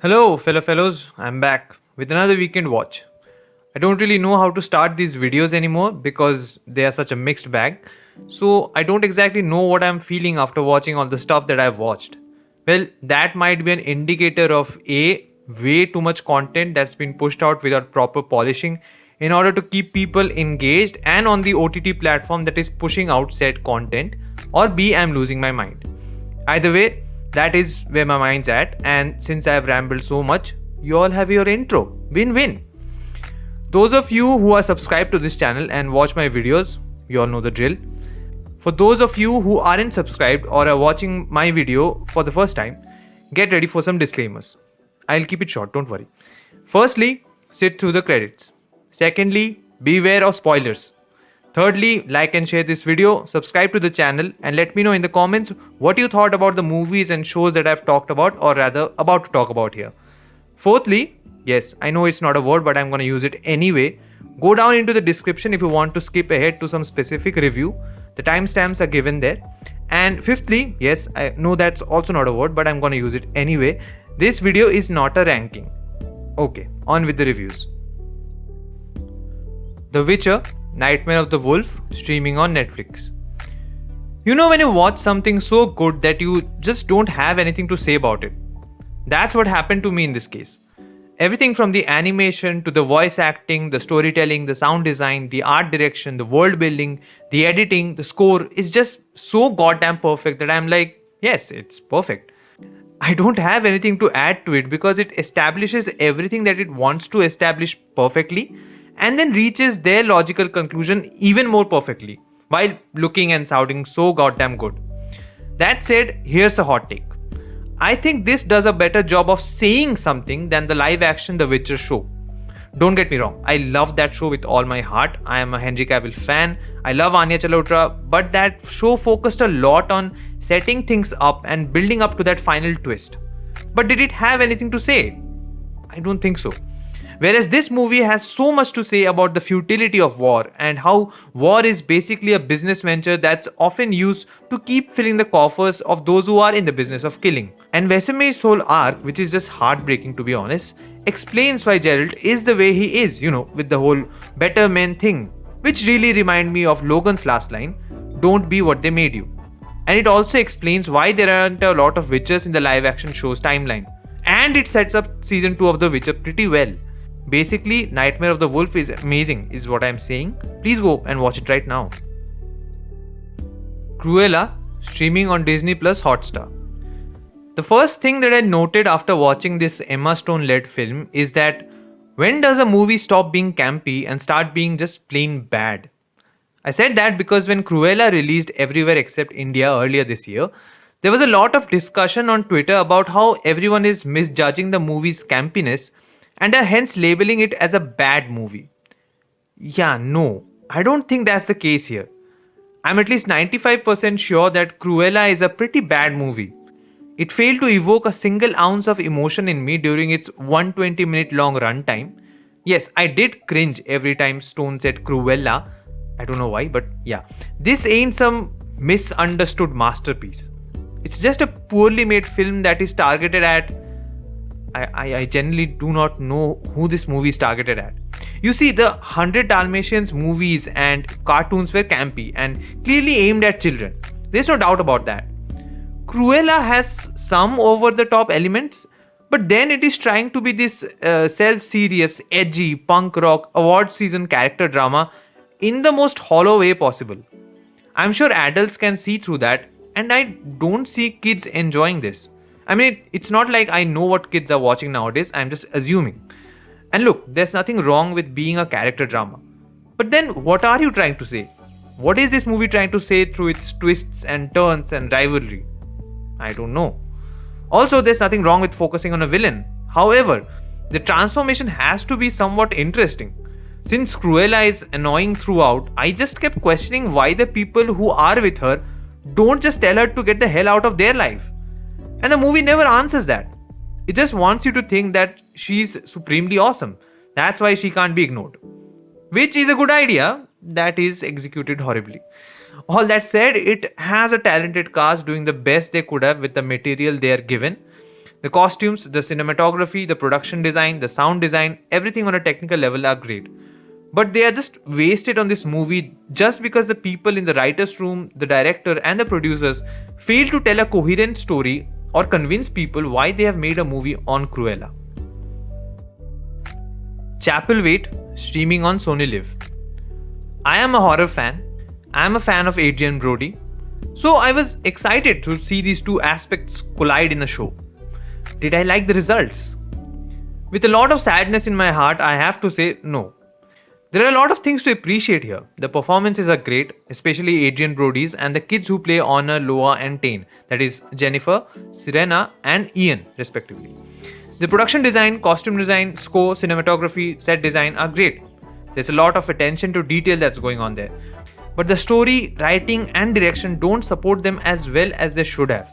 Hello, fellow fellows. I'm back with another weekend watch. I don't really know how to start these videos anymore because they are such a mixed bag. So, I don't exactly know what I'm feeling after watching all the stuff that I've watched. Well, that might be an indicator of A, way too much content that's been pushed out without proper polishing in order to keep people engaged and on the OTT platform that is pushing out said content, or B, I'm losing my mind. Either way, that is where my mind's at, and since I've rambled so much, you all have your intro. Win win. Those of you who are subscribed to this channel and watch my videos, you all know the drill. For those of you who aren't subscribed or are watching my video for the first time, get ready for some disclaimers. I'll keep it short, don't worry. Firstly, sit through the credits. Secondly, beware of spoilers. Thirdly, like and share this video, subscribe to the channel, and let me know in the comments what you thought about the movies and shows that I've talked about, or rather, about to talk about here. Fourthly, yes, I know it's not a word, but I'm going to use it anyway. Go down into the description if you want to skip ahead to some specific review. The timestamps are given there. And fifthly, yes, I know that's also not a word, but I'm going to use it anyway. This video is not a ranking. Okay, on with the reviews. The Witcher, Nightmare of the Wolf, streaming on Netflix. You know when you watch something so good that you just don't have anything to say about it? That's what happened to me in this case. Everything from the animation to the voice acting, the storytelling, the sound design, the art direction, the world building, the editing, the score is just so goddamn perfect that I'm like, yes, it's perfect. I don't have anything to add to it because it establishes everything that it wants to establish perfectly and then reaches their logical conclusion even more perfectly while looking and sounding so goddamn good. That said, here's a hot take. I think this does a better job of saying something than the live action The Witcher show. Don't get me wrong, I love that show with all my heart. I am a Henry Cavill fan. I love Anya Chalotra, but that show focused a lot on setting things up and building up to that final twist. But did it have anything to say? I don't think so. Whereas this movie has so much to say about the futility of war and how war is basically a business venture that's often used to keep filling the coffers of those who are in the business of killing. And Vesemir's whole arc, which is just heartbreaking to be honest, explains why Geralt is the way he is, with the whole better men thing, which really remind me of Logan's last line, don't be what they made you. And it also explains why there aren't a lot of Witchers in the live action show's timeline. And it sets up season 2 of The Witcher pretty well. Basically, Nightmare of the Wolf is amazing, is what I'm saying. Please go and watch it right now. Cruella, streaming on Disney Plus Hotstar. The first thing that I noted after watching this Emma Stone led film is that when does a movie stop being campy and start being just plain bad? I said that because when Cruella released everywhere except India earlier this year, there was a lot of discussion on Twitter about how everyone is misjudging the movie's campiness and are hence labeling it as a bad movie. Yeah, no, I don't think that's the case here. I'm at least 95% sure that Cruella is a pretty bad movie. It failed to evoke a single ounce of emotion in me during its 120-minute long runtime. Yes, I did cringe every time Stone said Cruella. I don't know why, but yeah. This ain't some misunderstood masterpiece. It's just a poorly made film that is targeted at. I genuinely do not know who this movie is targeted at. You see, the 100 Dalmatians movies and cartoons were campy and clearly aimed at children. There's no doubt about that. Cruella has some over the top elements, but then it is trying to be this self serious, edgy, punk rock, award season character drama in the most hollow way possible. I'm sure adults can see through that, and I don't see kids enjoying this. I mean, it's not like I know what kids are watching nowadays, I'm just assuming. And look, there's nothing wrong with being a character drama. But then, what are you trying to say? What is this movie trying to say through its twists and turns and rivalry? I don't know. Also, there's nothing wrong with focusing on a villain. However, the transformation has to be somewhat interesting. Since Cruella is annoying throughout, I just kept questioning why the people who are with her don't just tell her to get the hell out of their life. And the movie never answers that. It just wants you to think that she's supremely awesome. That's why she can't be ignored. Which is a good idea, that is executed horribly. All that said, it has a talented cast doing the best they could have with the material they are given. The costumes, the cinematography, the production design, the sound design, everything on a technical level are great. But they are just wasted on this movie just because the people in the writer's room, the director, and the producers fail to tell a coherent story or convince people why they have made a movie on Cruella. Chapelwaite, streaming on Sony Live. I am a horror fan. I am a fan of Adrian Brody. So I was excited to see these two aspects collide in a show. Did I like the results? With a lot of sadness in my heart, I have to say no. There are a lot of things to appreciate here. The performances are great, especially Adrian Brody's and the kids who play Honor, Loa, and Tane, that is, Jennifer, Serena, and Ian, respectively. The production design, costume design, score, cinematography, set design are great. There's a lot of attention to detail that's going on there. But the story, writing, and direction don't support them as well as they should have.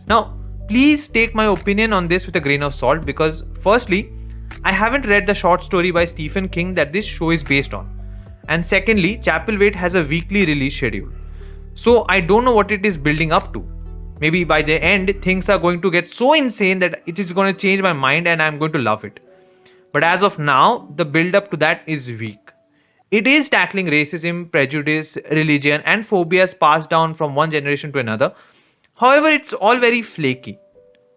Now, please take my opinion on this with a grain of salt because, firstly, I haven't read the short story by Stephen King that this show is based on. And secondly, Chapelwaite has a weekly release schedule. So I don't know what it is building up to. Maybe by the end, things are going to get so insane that it is going to change my mind and I'm going to love it. But as of now, the build up to that is weak. It is tackling racism, prejudice, religion, and phobias passed down from one generation to another. However, it's all very flaky.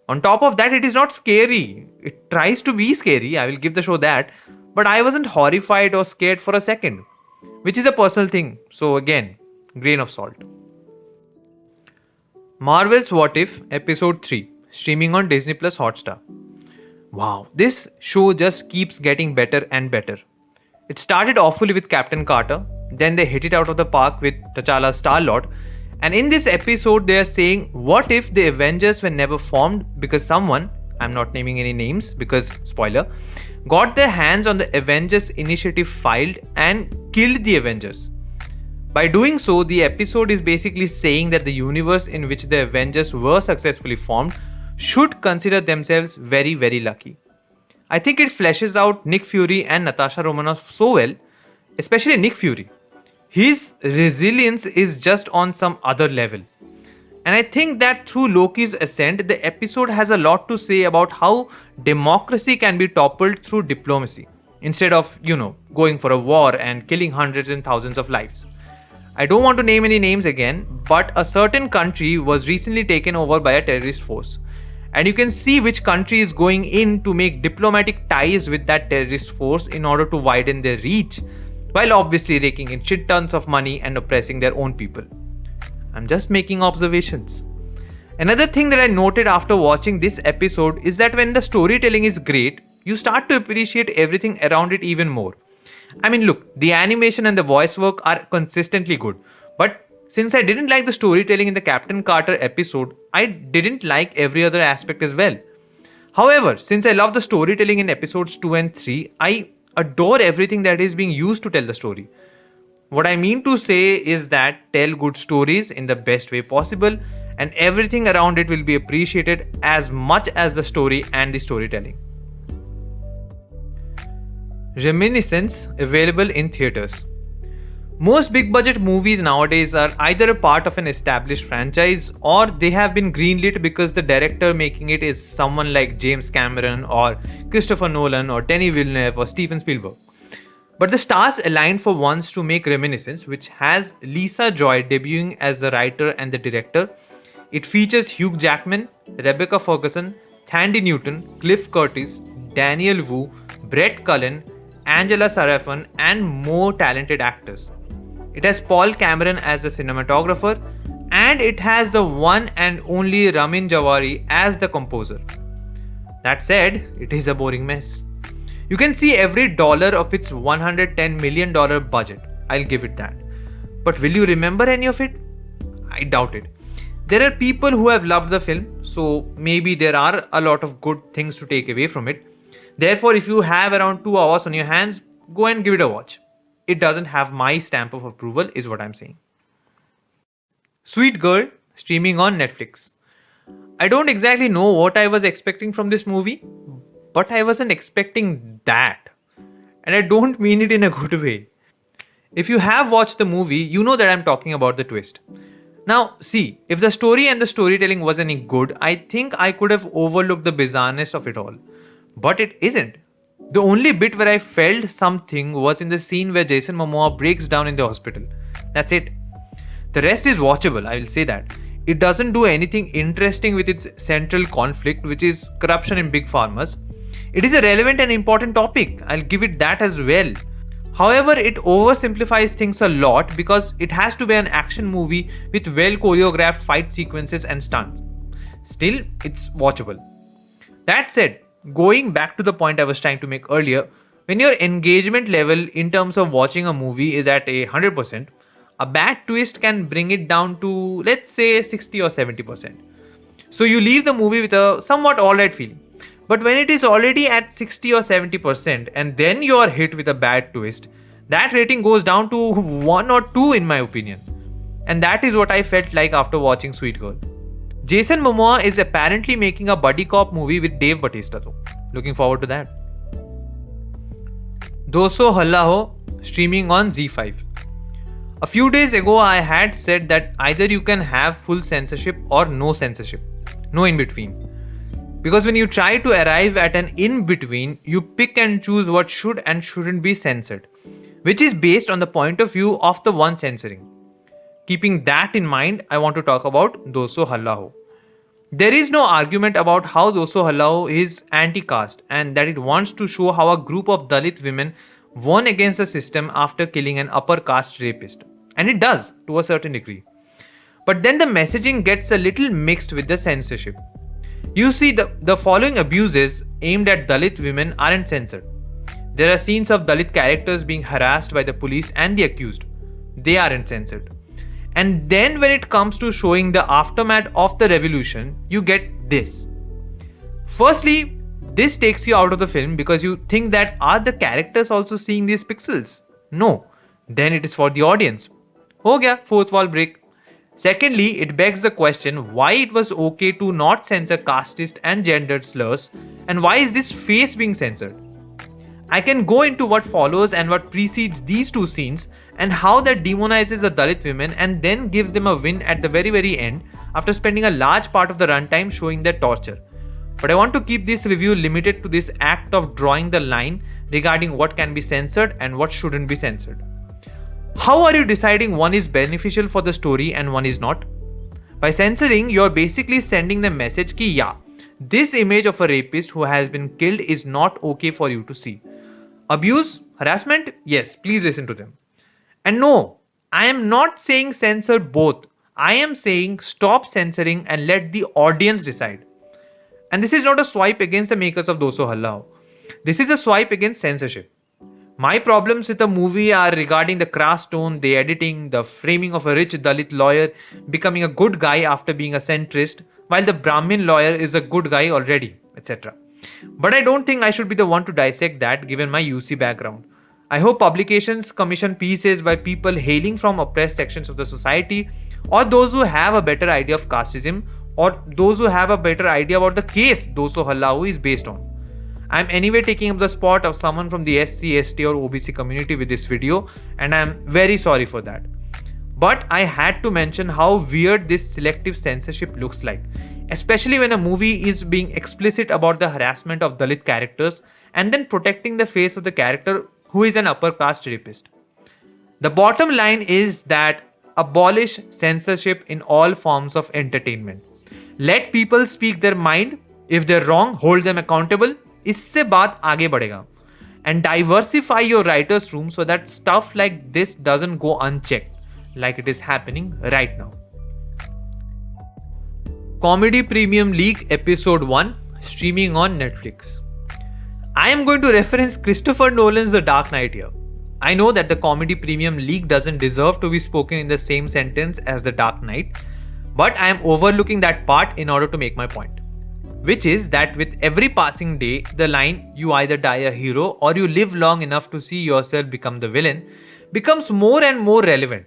On top of that, it is not scary. It tries to be scary, I will give the show that, but I wasn't horrified or scared for a second, which is a personal thing. So, again, grain of salt. Marvel's What If, Episode 3, streaming on Disney Plus Hotstar. Wow, this show just keeps getting better and better. It started awfully with Captain Carter, then they hit it out of the park with T'Challa Star-Lord, and in this episode they are saying what if the Avengers were never formed because someone, I'm not naming any names because spoiler, got their hands on the Avengers Initiative filed and killed the Avengers. By doing so, the episode is basically saying that the universe in which the Avengers were successfully formed should consider themselves very, very lucky. I think it fleshes out Nick Fury and Natasha Romanoff so well, especially Nick Fury. His resilience is just on some other level. And I think that through Loki's ascent, the episode has a lot to say about how democracy can be toppled through diplomacy, instead of, going for a war and killing hundreds and thousands of lives. I don't want to name any names again, but a certain country was recently taken over by a terrorist force. And you can see which country is going in to make diplomatic ties with that terrorist force in order to widen their reach, while obviously raking in shit tons of money and oppressing their own people. I'm just making observations. Another thing that I noted after watching this episode is that when the storytelling is great, you start to appreciate everything around it even more. I mean, look, the animation and the voice work are consistently good, but since I didn't like the storytelling in the Captain Carter episode, I didn't like every other aspect as well. However, since I love the storytelling in episodes 2 and 3, I adore everything that is being used to tell the story. What I mean to say is that tell good stories in the best way possible, and everything around it will be appreciated as much as the story and the storytelling. Reminiscence, available in theaters. Most big budget movies nowadays are either a part of an established franchise or they have been greenlit because the director making it is someone like James Cameron or Christopher Nolan or Denis Villeneuve or Steven Spielberg. But the stars aligned for once to make Reminiscence, which has Lisa Joy debuting as the writer and the director. It features Hugh Jackman, Rebecca Ferguson, Thandie Newton, Cliff Curtis, Daniel Wu, Brett Cullen, Angela Sarafan, and more talented actors. It has Paul Cameron as the cinematographer, and it has the one and only Ramin Djawadi as the composer. That said, it is a boring mess. You can see every dollar of its $110 million budget, I'll give it that. But will you remember any of it? I doubt it. There are people who have loved the film, so maybe there are a lot of good things to take away from it. Therefore, if you have around 2 hours on your hands, go and give it a watch. It doesn't have my stamp of approval, is what I'm saying. Sweet Girl, streaming on Netflix. I don't exactly know what I was expecting from this movie, but I wasn't expecting that. And I don't mean it in a good way. If you have watched the movie, you know that I'm talking about the twist. Now, see, if the story and the storytelling was any good, I think I could have overlooked the bizarreness of it all. But it isn't. The only bit where I felt something was in the scene where Jason Momoa breaks down in the hospital. That's it. The rest is watchable, I will say that. It doesn't do anything interesting with its central conflict, which is corruption in big pharmas. It is a relevant and important topic, I'll give it that as well. However, it oversimplifies things a lot because it has to be an action movie with well choreographed fight sequences and stunts. Still, it's watchable. That said, going back to the point I was trying to make earlier, when your engagement level in terms of watching a movie is at 100%, a bad twist can bring it down to, let's say, 60 or 70%. So you leave the movie with a somewhat alright feeling. But when it is already at 60 or 70% and then you are hit with a bad twist, that rating goes down to 1 or 2 in my opinion. And that is what I felt like after watching Sweet Girl. Jason Momoa is apparently making a buddy cop movie with Dave Bautista though. Looking forward to that. Doso Halla Ho, streaming on Z5. A few days ago I had said that either you can have full censorship or no censorship. No in between. Because when you try to arrive at an in between, you pick and choose what should and shouldn't be censored, which is based on the point of view of the one censoring. Keeping that in mind, I want to talk about Doso Halla Ho. There is no argument about how Doso Halla Ho is anti-caste and that it wants to show how a group of Dalit women won against the system after killing an upper caste rapist. And it does, to a certain degree. But then the messaging gets a little mixed with the censorship. You see, the following abuses aimed at Dalit women aren't censored. There are scenes of Dalit characters being harassed by the police and the accused. They aren't censored. And then when it comes to showing the aftermath of the revolution, you get this. Firstly, this takes you out of the film because you think that are the characters also seeing these pixels? No. Then it is for the audience. Ho gaya, fourth wall break. Secondly, it begs the question why it was okay to not censor casteist and gendered slurs, and why is this face being censored? I can go into what follows and what precedes these two scenes and how that demonizes the Dalit women and then gives them a win at the very end after spending a large part of the runtime showing their torture. But I want to keep this review limited to this act of drawing the line regarding what can be censored and what shouldn't be censored. How are you deciding one is beneficial for the story and one is not? By censoring, you're basically sending the message ki yeah, this image of a rapist who has been killed is not okay for you to see. Abuse? Harassment? Yes, please listen to them. And no, I am not saying censor both. I am saying stop censoring and let the audience decide. And this is not a swipe against the makers of Doso Halla Ho. This is a swipe against censorship. My problems with the movie are regarding the crass tone, the editing, the framing of a rich Dalit lawyer becoming a good guy after being a centrist, while the Brahmin lawyer is a good guy already, etc. But I don't think I should be the one to dissect that given my UC background. I hope publications commission pieces by people hailing from oppressed sections of the society, or those who have a better idea of casteism, or those who have a better idea about the case Doso Halla Ho is based on. I am anyway taking up the spot of someone from the SC, ST or OBC community with this video, and I am very sorry for that. But I had to mention how weird this selective censorship looks like, especially when a movie is being explicit about the harassment of Dalit characters and then protecting the face of the character who is an upper caste rapist. The bottom line is that abolish censorship in all forms of entertainment. Let people speak their mind. If they're wrong, hold them accountable. इससे बात आगे बढ़ेगा. And diversify your writer's room so that stuff like this doesn't go unchecked, like it is happening right now. Comedy Premium League Episode 1, streaming on Netflix. I am going to reference Christopher Nolan's The Dark Knight here. I know that the Comedy Premium League doesn't deserve to be spoken in the same sentence as The Dark Knight, but I am overlooking that part in order to make my point. Which is that with every passing day, the line "you either die a hero or you live long enough to see yourself become the villain" becomes more and more relevant.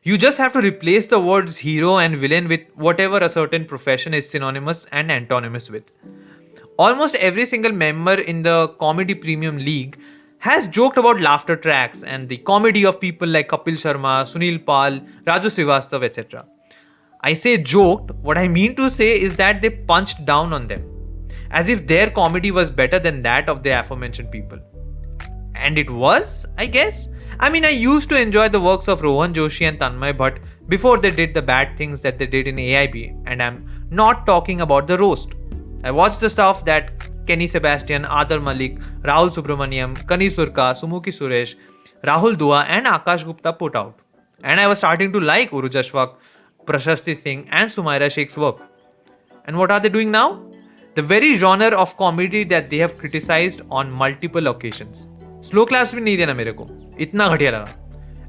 You just have to replace the words hero and villain with whatever a certain profession is synonymous and antonymous with. Almost every single member in the Comedy Premium League has joked about laughter tracks and the comedy of people like Kapil Sharma, Sunil Pal, Raju Srivastava, etc. I say joked, what I mean to say is that they punched down on them, as if their comedy was better than that of the aforementioned people. And it was, I guess. I mean, I used to enjoy the works of Rohan Joshi and Tanmay Bhatt before they did the bad things that they did in AIB, and I'm not talking about the roast. I watched the stuff that Kenny Sebastian, Adar Malik, Rahul Subramaniam, Kani Surka, Sumuki Suresh, Rahul Dua, and Akash Gupta put out. And I was starting to like Uruj Ashfaq, Prashasti Singh, and Sumaira Sheikh's work. And what are they doing now? The very genre of comedy that they have criticized on multiple occasions. Slow claps भी नहीं देना मेरे को, इतना घटिया लगा.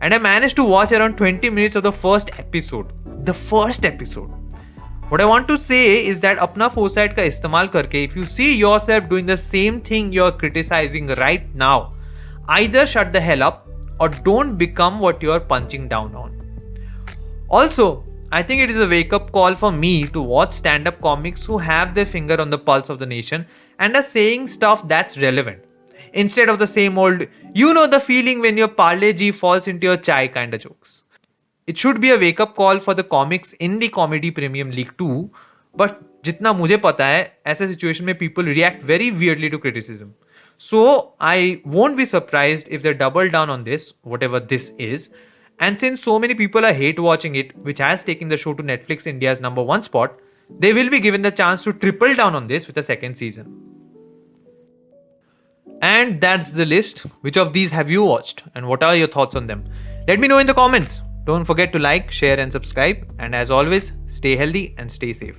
And I managed to watch around 20 minutes of the first episode. The first episode. What I want to say is that अपना foresight का इस्तेमाल करके, if you see yourself doing the same thing you're criticizing right now, either shut the hell up or don't become what you're punching down on. Also, I think it is a wake up call for me to watch stand up comics who have their finger on the pulse of the nation and are saying stuff that's relevant. Instead of the same old, you know the feeling when your Parle G falls into your chai kind of jokes. It should be a wake up call for the comics in the Comedy Premium League too, but जितना मुझे पता है, ऐसे situation में people react very weirdly to criticism. So I won't be surprised if they double down on this, whatever this is. And since so many people are hate watching it, which has taken the show to Netflix India's #1 spot, they will be given the chance to triple down on this with a second season. And that's the list. Which of these have you watched? And what are your thoughts on them? Let me know in the comments. Don't forget to like, share, and subscribe. And as always, stay healthy and stay safe.